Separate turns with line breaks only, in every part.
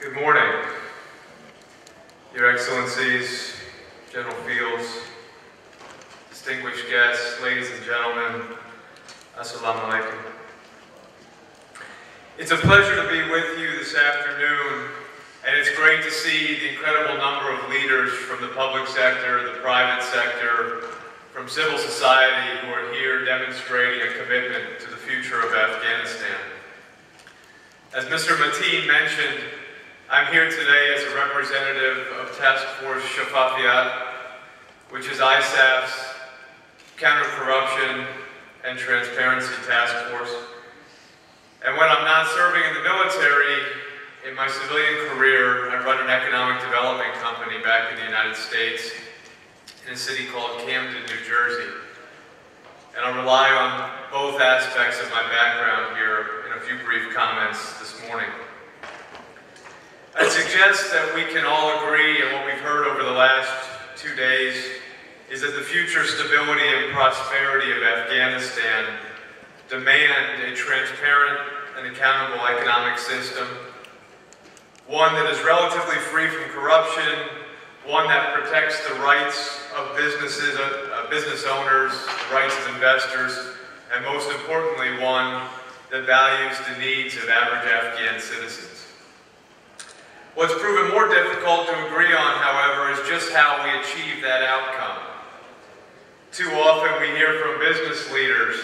Good morning, Your Excellencies, General Fields, distinguished guests, ladies and gentlemen, Assalamu alaikum. It's a pleasure to be with you this afternoon, and it's great to see the incredible number of leaders from the public sector, the private sector, from civil society who are here demonstrating a commitment to the future of Afghanistan. As Mr. Mateen mentioned, I'm here today as a representative of Task Force Shafafiyat, which is ISAF's Counter-Corruption and Transparency Task Force. And when I'm not serving in the military, in my civilian career, I run an economic development company back in the United States in a city called Camden, New Jersey. And I'll rely on both aspects of my background here in a few brief comments this morning. I suggest that we can all agree, and what we've heard over the last 2 days, is that the future stability and prosperity of Afghanistan demand a transparent and accountable economic system, one that is relatively free from corruption, one that protects the rights of businesses, business owners, the rights of investors, and most importantly, one that values the needs of average Afghan citizens. What's proven more difficult to agree on, however, is just how we achieve that outcome. Too often we hear from business leaders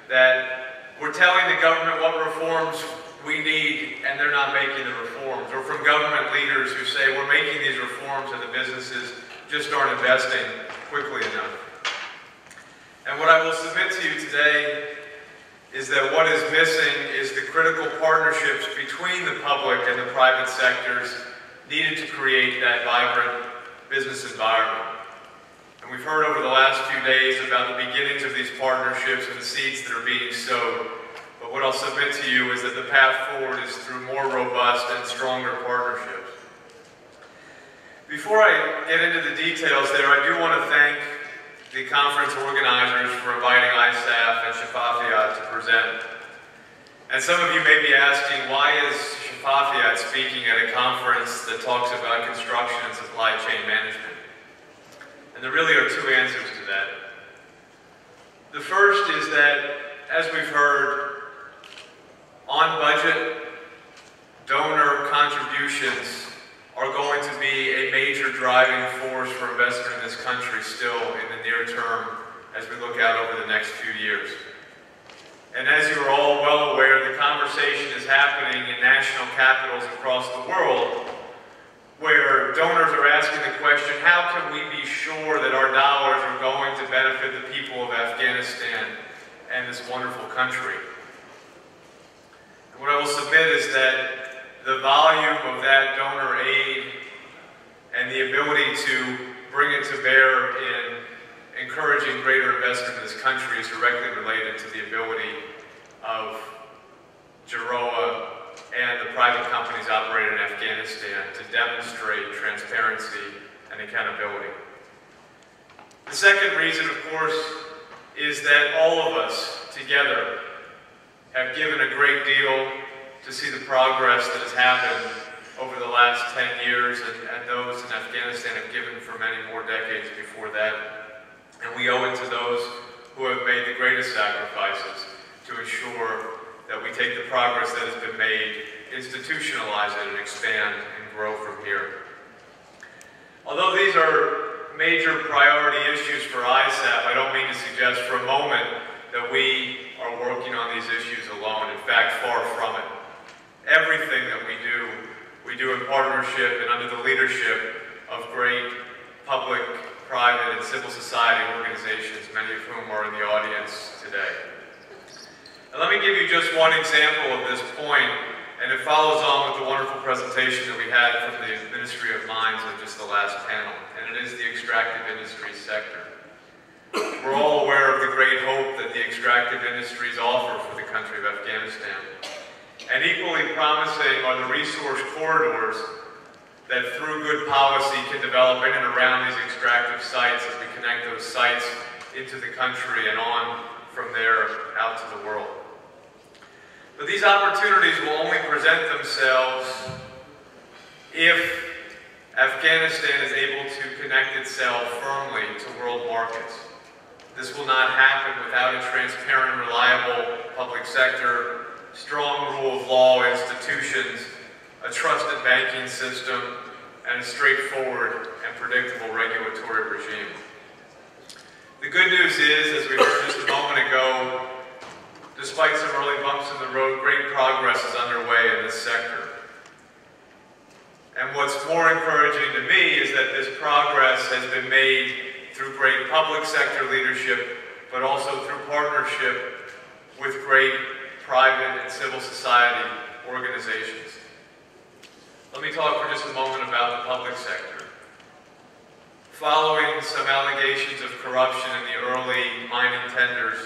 that we're telling the government what reforms we need and they're not making the reforms. Or from government leaders who say we're making these reforms and the businesses just aren't investing quickly enough. And what I will submit to you today is that what is missing is the critical partnerships between the public and the private sectors needed to create that vibrant business environment. And we've heard over the last few days about the beginnings of these partnerships and the seeds that are being sowed. But what I'll submit to you is that the path forward is through more robust and stronger partnerships. Before I get into the details there, I do want to thank the conference organizers for inviting ISAF and Shafafiyat to present. And some of you may be asking, why is Shafafiyat speaking at a conference that talks about construction and supply chain management? And there really are two answers to that. The first is that, as we've heard, on budget, donor contributions are going to be a major driving force for investment in this country still in the near term as we look out over the next few years. And as you are all well aware, the conversation is happening in national capitals across the world where donors are asking the question, how can we be sure that our dollars are going to benefit the people of Afghanistan and this wonderful country? And what I will submit is that the volume of that donor aid and the ability to bring it to bear in encouraging greater investment in this country is directly related to the ability of JIROA and the private companies operating in Afghanistan to demonstrate transparency and accountability. The second reason, of course, is that all of us together have given a great deal to see the progress that has happened over the last 10 years, and those in Afghanistan have given for many more decades before that. And we owe it to those who have made the greatest sacrifices to ensure that we take the progress that has been made, institutionalize it, and expand and grow from here. Although these are major priority issues for ISAF, I don't mean to suggest for a moment that we are working on these issues alone. In fact, far from it. Everything that we do in partnership and under the leadership of great public, private, and civil society organizations, many of whom are in the audience today. And let me give you just one example of this point, and it follows on with the wonderful presentation that we had from the Ministry of Mines of just the last panel, and it is the extractive industry sector. We're all aware of the great hope that the extractive industries offer for the country of Afghanistan. And equally promising are the resource corridors that through good policy can develop in and around these extractive sites as we connect those sites into the country and on from there out to the world. But these opportunities will only present themselves if Afghanistan is able to connect itself firmly to world markets. This will not happen without a transparent, reliable public sector, strong rule of law institutions, a trusted banking system, and a straightforward and predictable regulatory regime. The good news is, as we heard just a moment ago, despite some early bumps in the road, great progress is underway in this sector. And what's more encouraging to me is that this progress has been made through great public sector leadership, but also through partnership with great private and civil society organizations. Let me talk for just a moment about the public sector. Following some allegations of corruption in the early mining tenders,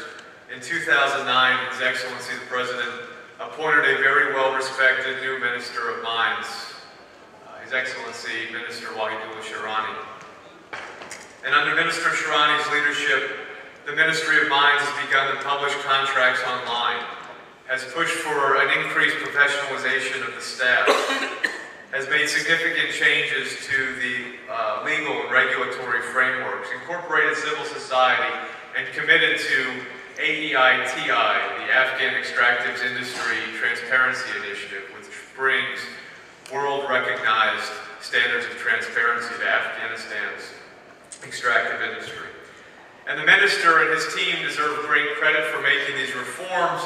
in 2009, His Excellency the President appointed a very well-respected new Minister of Mines, His Excellency Minister Wahidullah Shirani. And under Minister Shirani's leadership, the Ministry of Mines has begun to publish contracts online, has pushed for an increased professionalization of the staff, has made significant changes to the legal and regulatory frameworks, incorporated civil society, and committed to AEITI, the Afghan Extractives Industry Transparency Initiative, which brings world-recognized standards of transparency to Afghanistan's extractive industry. And the minister and his team deserve great credit for making these reforms,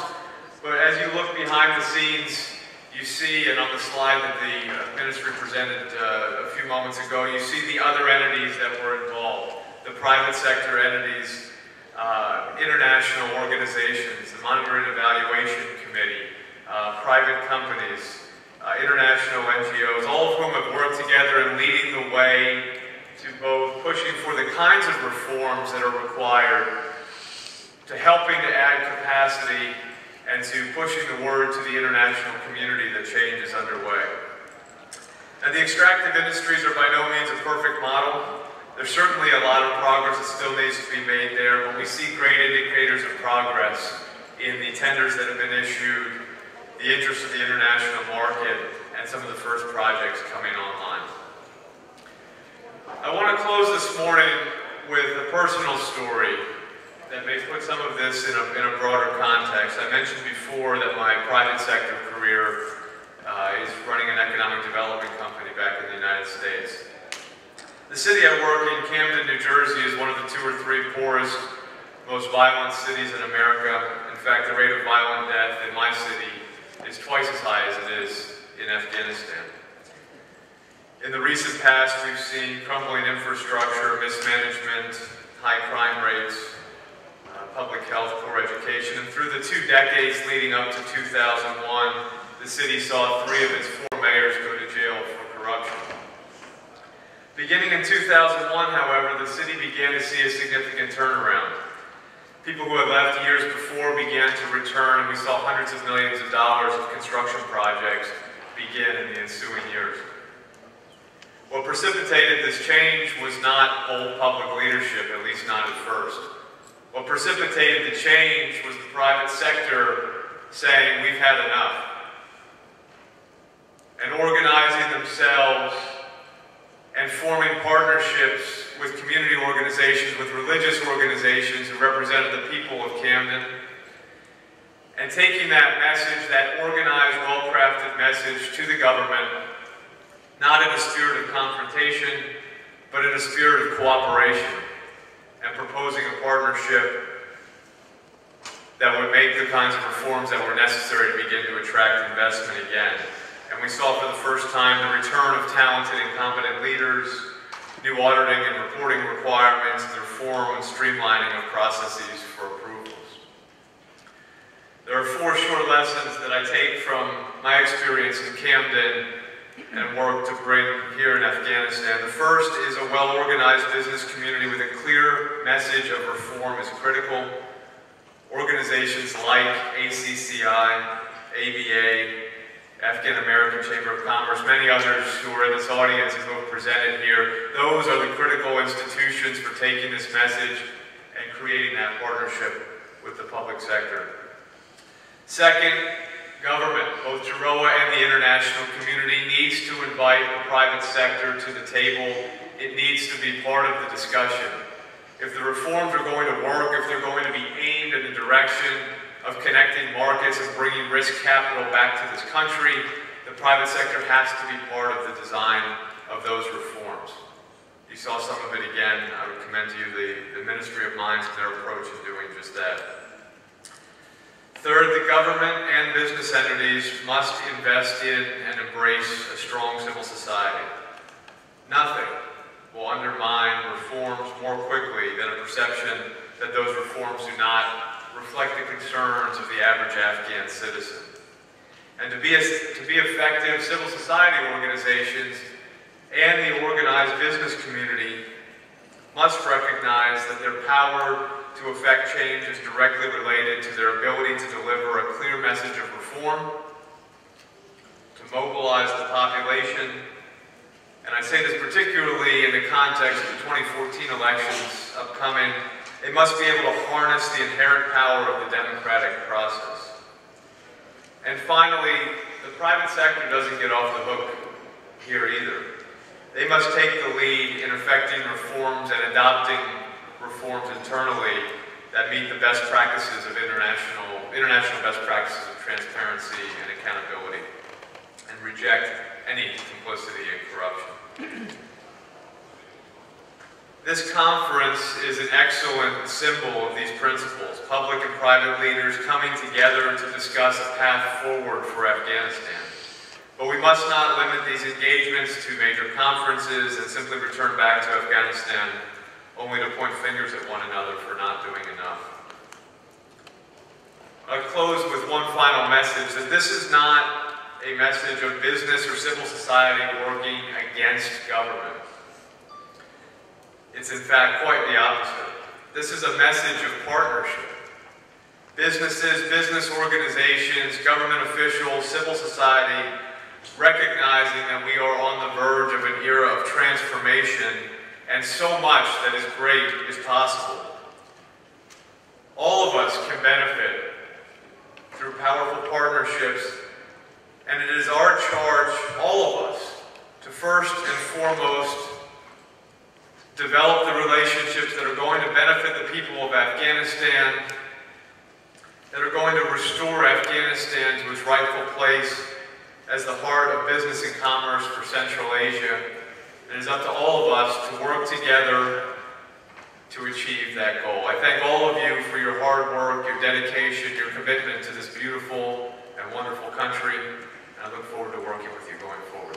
but as you look behind the scenes, you see, and on the slide that the ministry presented a few moments ago, you see the other entities that were involved, the private sector entities, international organizations, the Monitoring and Evaluation Committee, private companies, international NGOs, all of whom have worked together in leading the way to both pushing for the kinds of reforms that are required, to helping to add capacity, and to pushing the word to the international community that change is underway. Now, the extractive industries are by no means a perfect model. There's certainly a lot of progress that still needs to be made there, but we see great indicators of progress in the tenders that have been issued, the interest of the international market, and some of the first projects coming online. I want to close this morning with a personal story that may put some of this in a broader context. I mentioned before that my private sector career is running an economic development company back in the United States. The city I work in, Camden, New Jersey, is one of the 2 or 3 poorest, most violent cities in America. In fact, the rate of violent death in my city is twice as high as it is in Afghanistan. In the recent past, we've seen crumbling infrastructure, mismanagement, high crime rates, public health, poor education, and through the 2 decades leading up to 2001, the city saw 3 of its 4 mayors go to jail for corruption. Beginning in 2001, however, the city began to see a significant turnaround. People who had left years before began to return, and we saw hundreds of millions of dollars of construction projects begin in the ensuing years. What precipitated this change was not old public leadership, at least not at first. What precipitated the change was the private sector saying, we've had enough, and organizing themselves and forming partnerships with community organizations, with religious organizations who represented the people of Camden, and taking that message, that organized, well-crafted message to the government, not in a spirit of confrontation, but in a spirit of cooperation, and proposing a partnership that would make the kinds of reforms that were necessary to begin to attract investment again. And we saw for the first time the return of talented and competent leaders, new auditing and reporting requirements, the reform and streamlining of processes for approvals. There are 4 short lessons that I take from my experience in Camden and work to bring here in Afghanistan. The first is a well-organized business community with a clear message of reform is critical. Organizations like ACCI, ABA, Afghan American Chamber of Commerce, many others who are in this audience and who have presented here, those are the critical institutions for taking this message and creating that partnership with the public sector. Second, Government, both JIROA and the international community, needs to invite the private sector to the table. It needs to be part of the discussion. If the reforms are going to work, if they're going to be aimed in the direction of connecting markets and bringing risk capital back to this country, the private sector has to be part of the design of those reforms. You saw some of it again. I would commend to you the Ministry of Mines and their approach in doing just that. Third, the government and business entities must invest in and embrace a strong civil society. Nothing will undermine reforms more quickly than a perception that those reforms do not reflect the concerns of the average Afghan citizen. And to be effective, civil society organizations and the organized business community must recognize that their power to effect change is directly related to their ability to deliver a clear message of reform, to mobilize the population, and I say this particularly in the context of the 2014 elections upcoming. They must be able to harness the inherent power of the democratic process. And finally, the private sector doesn't get off the hook here either. They must take the lead in effecting reforms and adopting reforms internally that meet the best practices of international best practices of transparency and accountability, and reject any complicity and corruption. This conference is an excellent symbol of these principles, public and private leaders coming together to discuss a path forward for Afghanistan. But we must not limit these engagements to major conferences and simply return back to Afghanistan only to point fingers at one another for not doing enough. I'll close with one final message, that this is not a message of business or civil society working against government. It's in fact quite the opposite. This is a message of partnership. Businesses, business organizations, government officials, civil society, recognizing that we are on the verge of an era of transformation and so much that is great is possible. All of us can benefit through powerful partnerships, and it is our charge, all of us, to first and foremost develop the relationships that are going to benefit the people of Afghanistan, that are going to restore Afghanistan to its rightful place as the heart of business and commerce for Central Asia. It is up to all of us to work together to achieve that goal. I thank all of you for your hard work, your dedication, your commitment to this beautiful and wonderful country, and I look forward to working with you going forward.